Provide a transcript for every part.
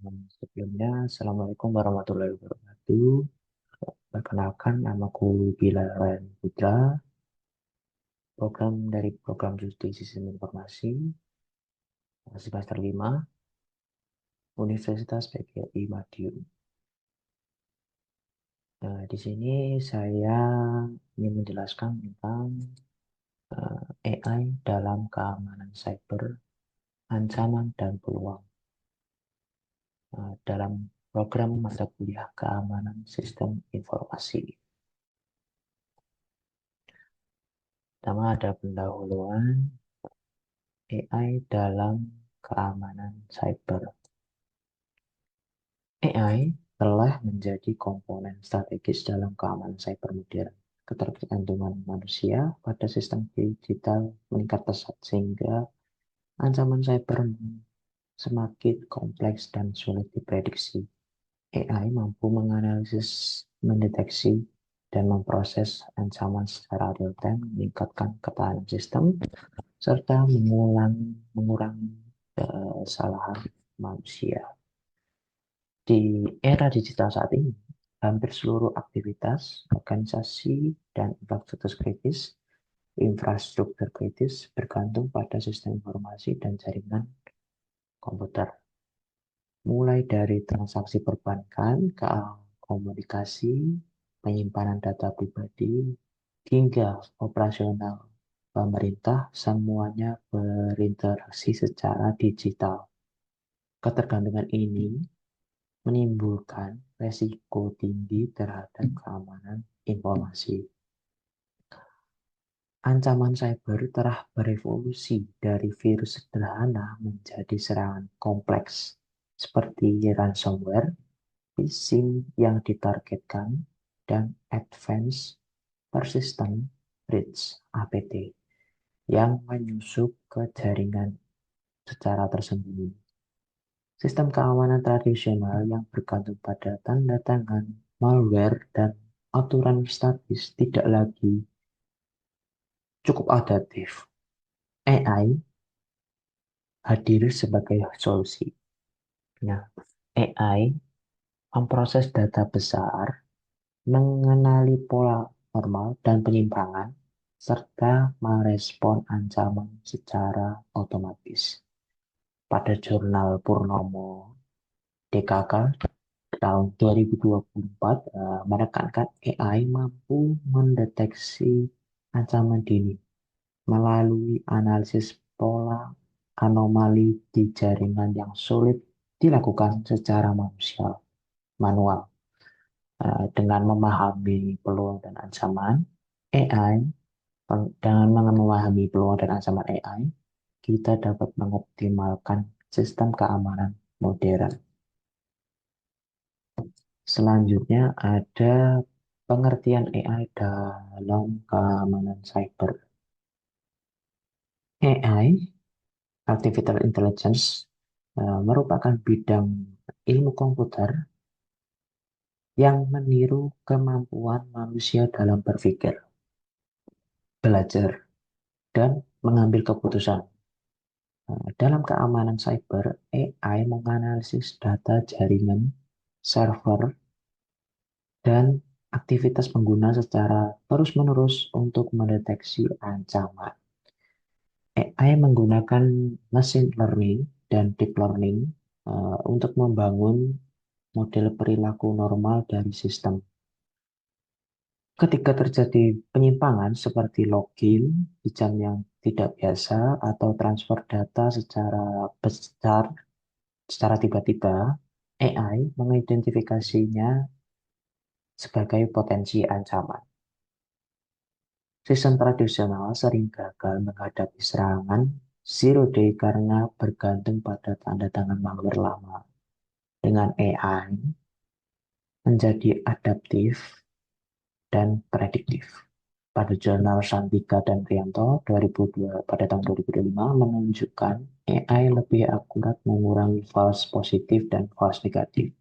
Sebelumnya, Assalamualaikum warahmatullahi wabarakatuh. Perkenalkan, namaku Bilal Putra, program Studi Sistem Informasi, semester 5, Universitas PGRI Madiun. Nah, di sini saya ingin menjelaskan tentang AI dalam keamanan cyber, ancaman dan peluang dalam program mata kuliah keamanan sistem informasi. Pertama ada pendahuluan AI dalam keamanan cyber. AI telah menjadi komponen strategis dalam keamanan cyber modern. Ketergantungan manusia pada sistem digital meningkat pesat sehingga ancaman cyber semakin kompleks dan sulit diprediksi. AI mampu menganalisis, mendeteksi, dan memproses ancaman secara real-time, meningkatkan ketahanan sistem, serta mengurangi kesalahan manusia. Di era digital saat ini, hampir seluruh aktivitas, organisasi, dan infrastruktur kritis bergantung pada sistem informasi dan jaringan komputer. Mulai dari transaksi perbankan, ke komunikasi, penyimpanan data pribadi, hingga operasional pemerintah, semuanya berinteraksi secara digital. Ketergantungan ini menimbulkan resiko tinggi terhadap keamanan informasi. Ancaman cyber telah berevolusi dari virus sederhana menjadi serangan kompleks seperti ransomware, phishing yang ditargetkan, dan advanced persistent threats (APT) yang menyusup ke jaringan secara tersembunyi. Sistem keamanan tradisional yang bergantung pada tanda tangan, malware, dan aturan statis tidak lagi cukup adaptif. AI hadir sebagai solusi. Nah, AI memproses data besar, mengenali pola normal dan penyimpangan, serta merespon ancaman secara otomatis. Pada jurnal Purnomo DKK tahun 2024 menekankan AI mampu mendeteksi ancaman dini melalui analisis pola anomali di jaringan yang sulit dilakukan secara manual. Dengan memahami peluang dan ancaman AI, dengan memahami peluang dan ancaman AI, kita dapat mengoptimalkan sistem keamanan modern. Selanjutnya ada pengertian AI dalam keamanan cyber. AI, Artificial Intelligence, merupakan bidang ilmu komputer yang meniru kemampuan manusia dalam berpikir, belajar, dan mengambil keputusan. Dalam keamanan cyber, AI menganalisis data jaringan, server, dan aktivitas pengguna secara terus-menerus untuk mendeteksi ancaman. AI menggunakan machine learning dan deep learning untuk membangun model perilaku normal dari sistem. Ketika terjadi penyimpangan seperti login di jam yang tidak biasa atau transfer data secara besar, secara tiba-tiba, AI mengidentifikasinya sebagai potensi ancaman. Sistem tradisional sering gagal menghadapi serangan zero day karena bergantung pada tanda tangan malware lama. Dengan AI menjadi adaptif dan prediktif. Pada jurnal Santika dan Prianto 2002, pada tahun 2005 menunjukkan AI lebih akurat mengurangi false positif dan false negatif,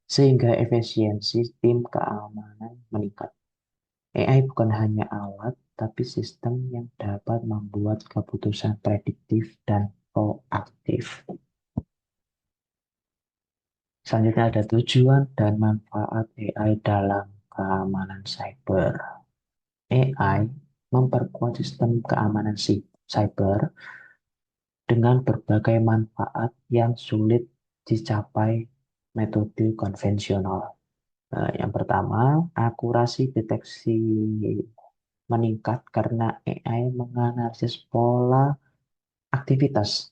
sehingga efisiensi tim keamanan meningkat. AI bukan hanya alat, tapi sistem yang dapat membuat keputusan prediktif dan proaktif. Selanjutnya ada tujuan dan manfaat AI dalam keamanan cyber. AI memperkuat sistem keamanan cyber dengan berbagai manfaat yang sulit dicapai metode konvensional. Yang pertama, akurasi deteksi meningkat karena AI menganalisis pola aktivitas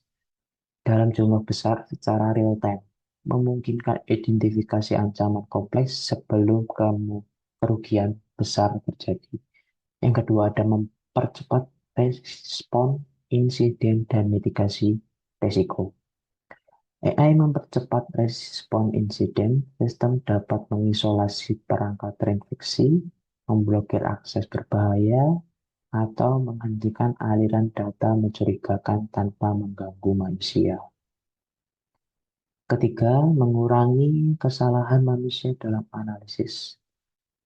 dalam jumlah besar secara real time, memungkinkan identifikasi ancaman kompleks sebelum kerugian besar terjadi. Yang kedua, ada mempercepat respon insiden dan mitigasi risiko. AI mempercepat respon insiden, sistem dapat mengisolasi perangkat terinfeksi, memblokir akses berbahaya, atau menghentikan aliran data mencurigakan tanpa mengganggu manusia. Ketiga, mengurangi kesalahan manusia dalam analisis.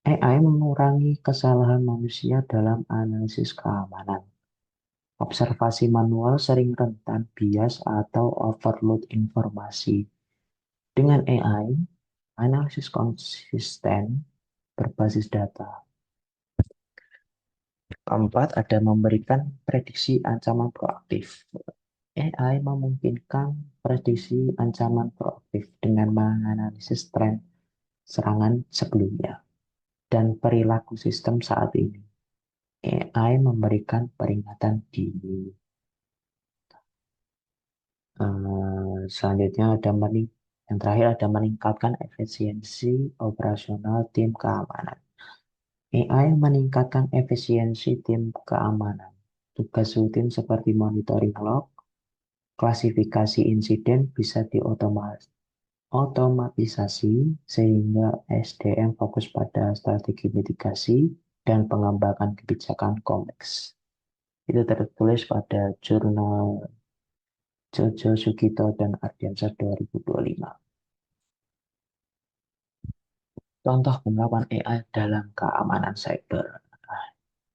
AI mengurangi kesalahan manusia dalam analisis keamanan. Observasi manual sering rentan bias atau overload informasi. Dengan AI, analisis konsisten berbasis data. Keempat, ada memberikan prediksi ancaman proaktif. AI memungkinkan prediksi ancaman proaktif dengan menganalisis tren serangan sebelumnya dan perilaku sistem saat ini. AI memberikan peringatan dini. Selanjutnya yang terakhir ada meningkatkan efisiensi operasional tim keamanan. AI meningkatkan efisiensi tim keamanan. Tugas rutin seperti monitoring log, klasifikasi insiden bisa otomatisasi sehingga SDM fokus pada strategi mitigasi dan pengembangan kebijakan kompleks. Itu tertulis pada jurnal Jojo Sugito dan Ardiansyah 2025. Contoh penerapan AI dalam keamanan cyber. Nah,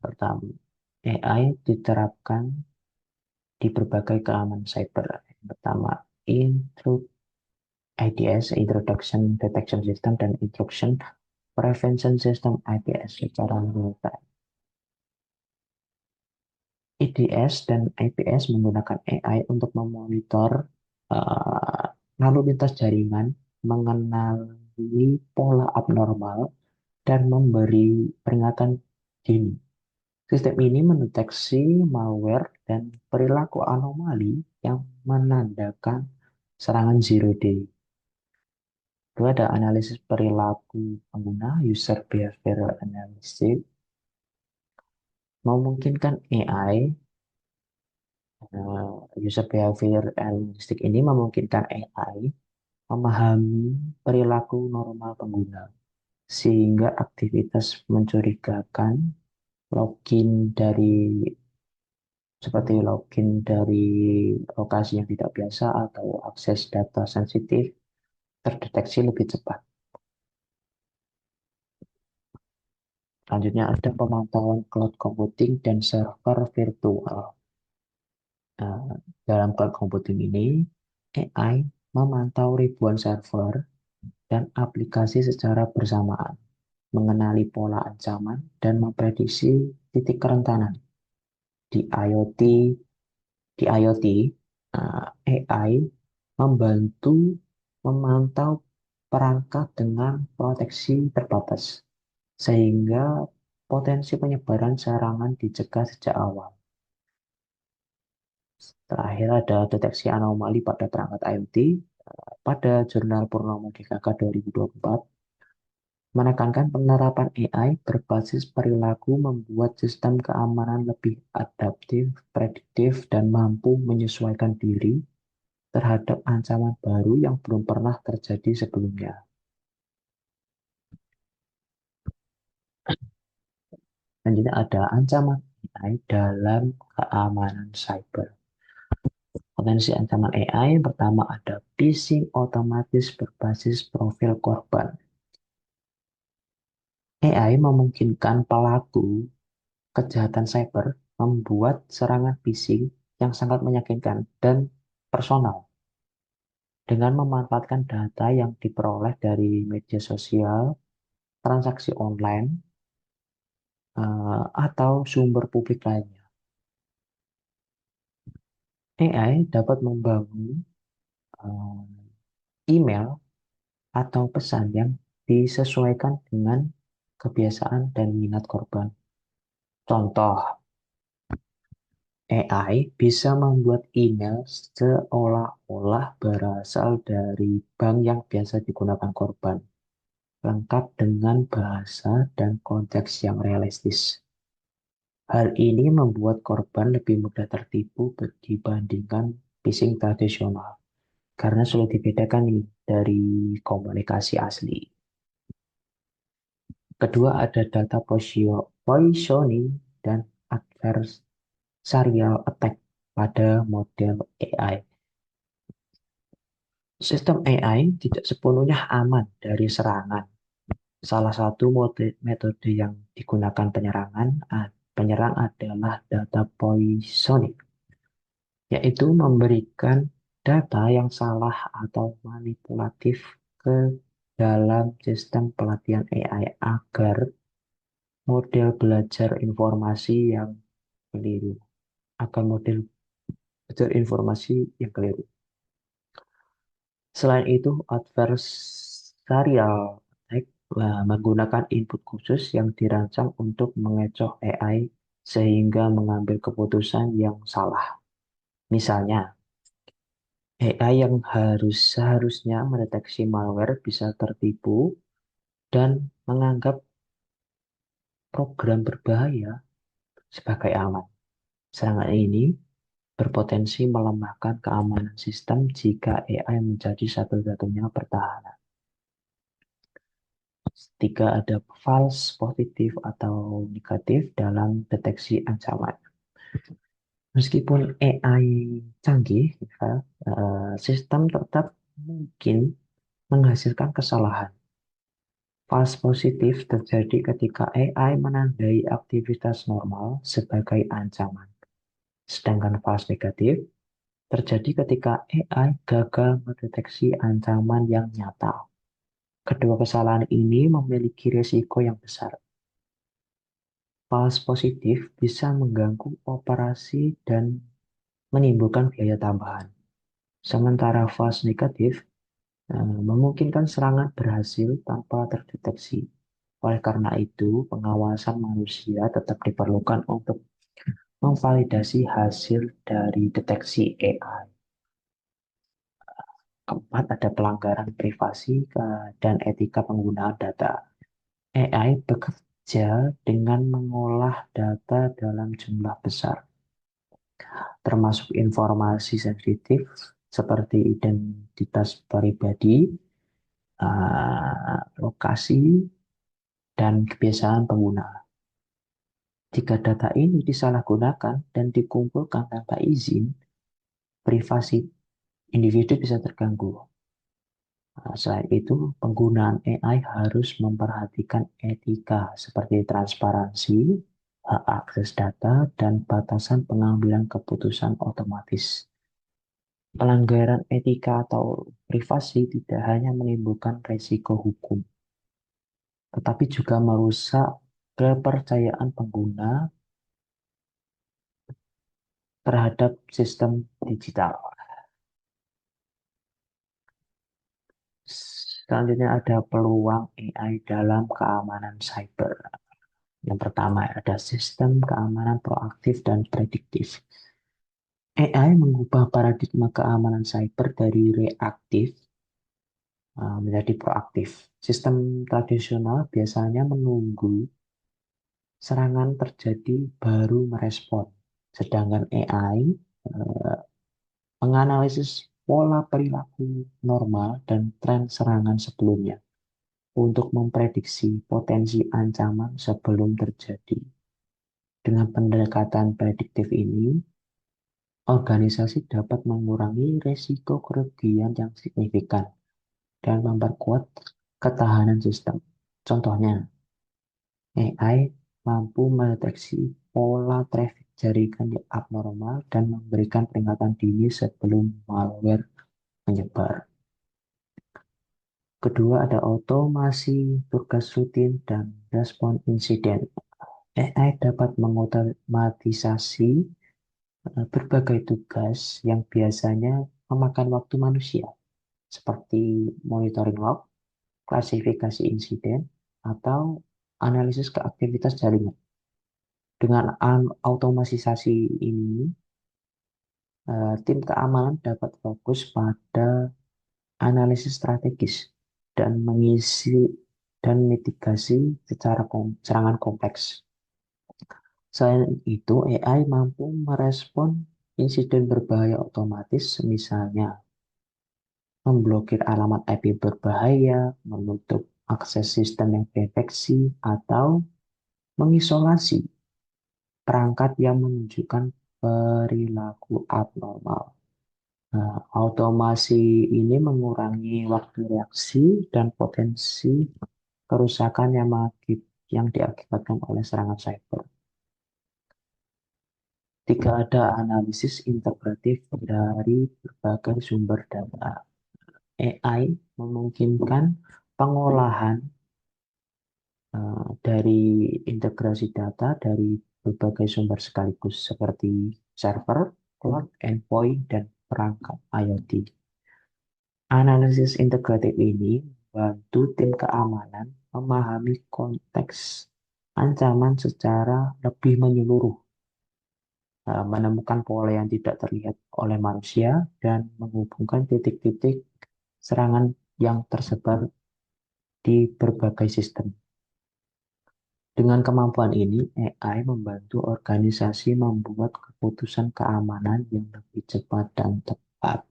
pertama, AI diterapkan di berbagai keamanan cyber. Yang pertama, IDS, Introduction Detection System, dan Intrusion Prevention System IPS secara real time. IDS dan IPS menggunakan AI untuk memonitor lalu lintas jaringan, mengenali pola abnormal, dan memberi peringatan dini. Sistem ini mendeteksi malware dan perilaku anomali yang menandakan serangan zero day. Kedua, ada analisis perilaku pengguna, user behavioral analysis, memungkinkan AI, user behavior analysis ini memungkinkan AI memahami perilaku normal pengguna, sehingga aktivitas mencurigakan login dari seperti login dari lokasi yang tidak biasa atau akses data sensitif terdeteksi lebih cepat. Selanjutnya ada pemantauan cloud computing dan server virtual. Nah, dalam cloud computing ini, AI memantau ribuan server dan aplikasi secara bersamaan, mengenali pola ancaman, dan memprediksi titik kerentanan. Di IoT, AI membantu memantau perangkat dengan proteksi terbatas, sehingga potensi penyebaran serangan dicegah sejak awal. Terakhir ada deteksi anomali pada perangkat IoT. Pada jurnal Purnomo DKK 2024, menekankan penerapan AI berbasis perilaku membuat sistem keamanan lebih adaptif, prediktif, dan mampu menyesuaikan diri terhadap ancaman baru yang belum pernah terjadi sebelumnya. Selanjutnya ada ancaman AI dalam keamanan cyber. Potensi ancaman AI yang pertama ada phishing otomatis berbasis profil korban. AI memungkinkan pelaku kejahatan cyber membuat serangan phishing yang sangat meyakinkan dan personal. dengan memanfaatkan data yang diperoleh dari media sosial, transaksi online, atau sumber publik lainnya. AI dapat membangun eh, email atau pesan yang disesuaikan dengan kebiasaan dan minat korban. Contoh, AI bisa membuat email seolah-olah berasal dari bank yang biasa digunakan korban, lengkap dengan bahasa dan konteks yang realistis. Hal ini membuat korban lebih mudah tertipu dibandingkan phishing tradisional, karena sulit dibedakan nih dari komunikasi asli. Kedua, ada data poisoning dan adversarial attack pada model AI. Sistem AI tidak sepenuhnya aman dari serangan. Salah satu metode yang digunakan penyerang adalah data poisoning, yaitu memberikan data yang salah atau manipulatif ke dalam sistem pelatihan AI agar model belajar informasi yang keliru, agar model belajar informasi yang keliru. Selain itu, adversarial attack menggunakan input khusus yang dirancang untuk mengecoh AI sehingga mengambil keputusan yang salah. Misalnya, AI yang seharusnya mendeteksi malware bisa tertipu dan menganggap program berbahaya sebagai aman. Serangan ini berpotensi melemahkan keamanan sistem jika AI menjadi satu-satunya pertahanan. Tiga, ada false positif atau negatif dalam deteksi ancaman. Meskipun AI canggih, ya, sistem tetap mungkin menghasilkan kesalahan. False positif terjadi ketika AI menandai aktivitas normal sebagai ancaman. Sedangkan false negatif terjadi ketika AI gagal mendeteksi ancaman yang nyata. Kedua kesalahan ini memiliki risiko yang besar. False positif bisa mengganggu operasi dan menimbulkan biaya tambahan. Sementara false negatif memungkinkan serangan berhasil tanpa terdeteksi. Oleh karena itu, pengawasan manusia tetap diperlukan untuk memvalidasi hasil dari deteksi AI. Keempat, ada pelanggaran privasi dan etika penggunaan data. AI bekerja dengan mengolah data dalam jumlah besar, termasuk informasi sensitif seperti identitas pribadi, lokasi, dan kebiasaan pengguna. Jika data ini disalahgunakan dan dikumpulkan tanpa izin, privasi individu bisa terganggu. Selain itu, penggunaan AI harus memperhatikan etika seperti transparansi, hak akses data, dan batasan pengambilan keputusan otomatis. Pelanggaran etika atau privasi tidak hanya menimbulkan risiko hukum, tetapi juga merusak kepercayaan pengguna terhadap sistem digital. Selanjutnya ada peluang AI dalam keamanan cyber. Yang pertama ada sistem keamanan proaktif dan prediktif. AI mengubah paradigma keamanan cyber dari reaktif menjadi proaktif. Sistem tradisional biasanya menunggu serangan terjadi baru merespon, sedangkan AI menganalisis pola perilaku normal dan tren serangan sebelumnya untuk memprediksi potensi ancaman sebelum terjadi. Dengan pendekatan prediktif ini, organisasi dapat mengurangi risiko kerugian yang signifikan dan memperkuat ketahanan sistem. Contohnya, AI mampu mendeteksi pola traffic jaringan yang abnormal dan memberikan peringatan dini sebelum malware menyebar. Kedua ada otomasi tugas rutin dan respon insiden. AI dapat mengotomatisasi berbagai tugas yang biasanya memakan waktu manusia, seperti monitoring log, klasifikasi insiden, atau analisis ke aktivitas jaringan. Dengan otomatisasi ini, tim keamanan dapat fokus pada analisis strategis dan mengisi dan mitigasi secara serangan kompleks. Selain itu, AI mampu merespon insiden berbahaya otomatis, misalnya memblokir alamat IP berbahaya, menutup akses sistem yang terinfeksi, atau mengisolasi perangkat yang menunjukkan perilaku abnormal. Nah, otomasi ini mengurangi waktu reaksi dan potensi kerusakan yang diakibatkan oleh serangan cyber. Jika ada analisis integratif dari berbagai sumber data, AI memungkinkan pengolahan dari integrasi data dari berbagai sumber sekaligus seperti server, cloud, endpoint, dan perangkat IoT. Analisis integratif ini membantu tim keamanan memahami konteks ancaman secara lebih menyeluruh, menemukan pola yang tidak terlihat oleh manusia, dan menghubungkan titik-titik serangan yang tersebar di berbagai sistem. Dengan kemampuan ini, AI membantu organisasi membuat keputusan keamanan yang lebih cepat dan tepat.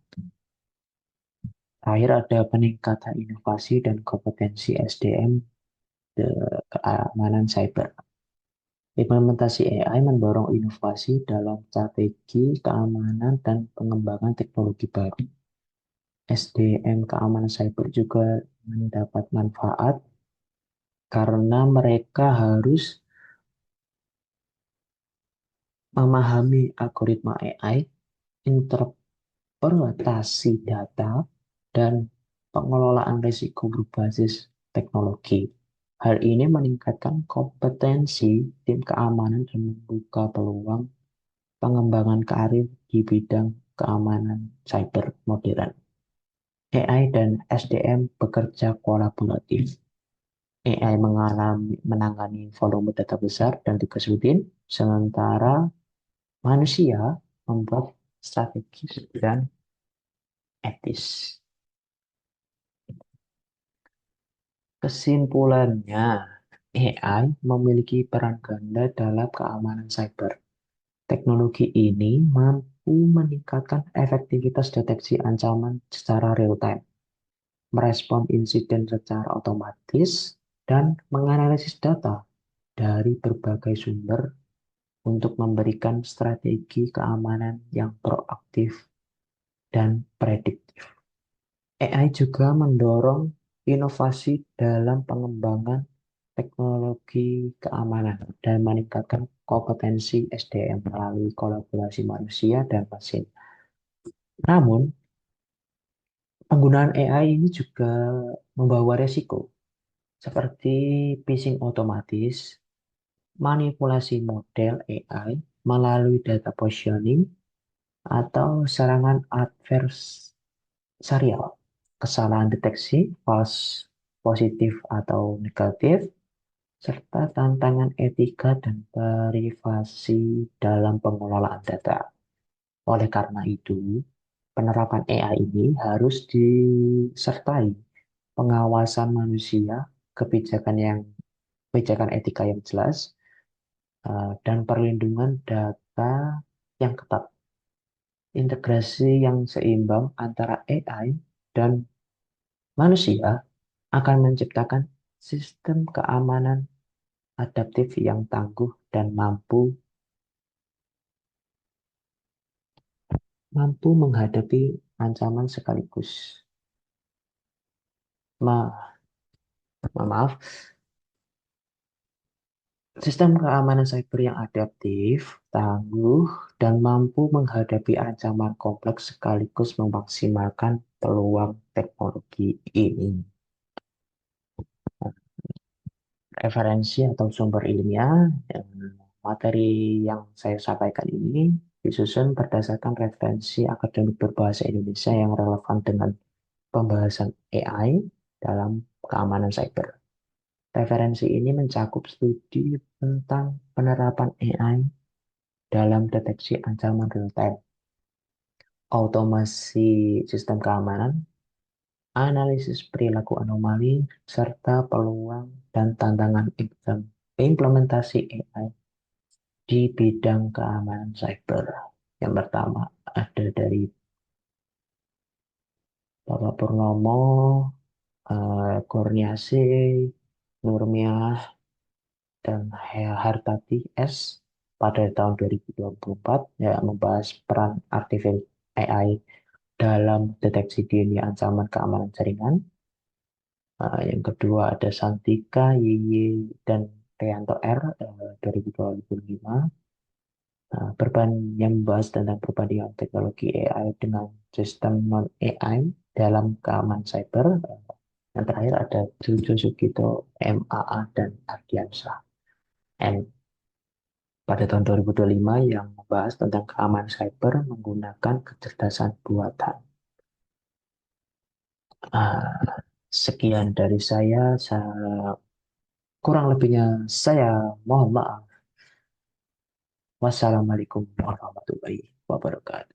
Terakhir ada peningkatan inovasi dan kompetensi SDM keamanan cyber. Implementasi AI mendorong inovasi dalam strategi keamanan dan pengembangan teknologi baru. SDM keamanan cyber juga mendapat manfaat karena mereka harus memahami algoritma AI, interpretasi data, dan pengelolaan risiko berbasis teknologi. Hal ini meningkatkan kompetensi tim keamanan dan membuka peluang pengembangan karir di bidang keamanan cyber modern. AI dan SDM bekerja kolaboratif. AI menangani volume data besar dan tugas rutin, sementara manusia membuat strategis dan etis. Kesimpulannya, AI memiliki peran ganda dalam keamanan cyber. Teknologi ini mampu meningkatkan efektivitas deteksi ancaman secara real-time, merespon insiden secara otomatis, dan menganalisis data dari berbagai sumber untuk memberikan strategi keamanan yang proaktif dan prediktif. AI juga mendorong inovasi dalam pengembangan teknologi keamanan dan meningkatkan kompetensi SDM melalui kolaborasi manusia dan mesin. Namun, penggunaan AI ini juga membawa resiko seperti phishing otomatis, manipulasi model AI melalui data positioning, atau serangan adversarial, kesalahan deteksi false positif atau negatif, serta tantangan etika dan privasi dalam pengelolaan data. Oleh karena itu, penerapan AI ini harus disertai pengawasan manusia, kebijakan etika yang jelas, dan perlindungan data yang ketat. Integrasi yang seimbang antara AI dan manusia akan menciptakan sistem keamanan adaptif yang tangguh dan mampu menghadapi ancaman sekaligus. Ma Maaf, sistem keamanan cyber yang adaptif, tangguh, dan mampu menghadapi ancaman kompleks sekaligus memaksimalkan peluang teknologi ini. referensi atau sumber ilmiah. Materi yang saya sampaikan ini disusun berdasarkan referensi akademik berbahasa Indonesia yang relevan dengan pembahasan AI dalam keamanan cyber. Referensi ini mencakup studi tentang penerapan AI dalam deteksi ancaman real-time, otomasi sistem keamanan, analisis perilaku anomali, serta peluang dan tantangan implementasi AI di bidang keamanan cyber. Yang pertama ada dari Bapak Purnomo, Kurniasih, Nurmiah, dan Hartati S. pada tahun 2024 yang membahas peran artificial AI dalam deteksi dini ancaman keamanan jaringan. Yang kedua ada Santika, Yiyi, dan Rianto R. 2025. Yang membahas tentang perbandingan teknologi AI dengan sistem non-AI dalam keamanan cyber. Yang terakhir ada Jojo Sugito, MAA, dan Ardiansyah N. pada tahun 2025 yang membahas tentang keamanan cyber menggunakan kecerdasan buatan. Sekian dari saya kurang lebihnya saya mohon maaf. Wassalamualaikum warahmatullahi wabarakatuh.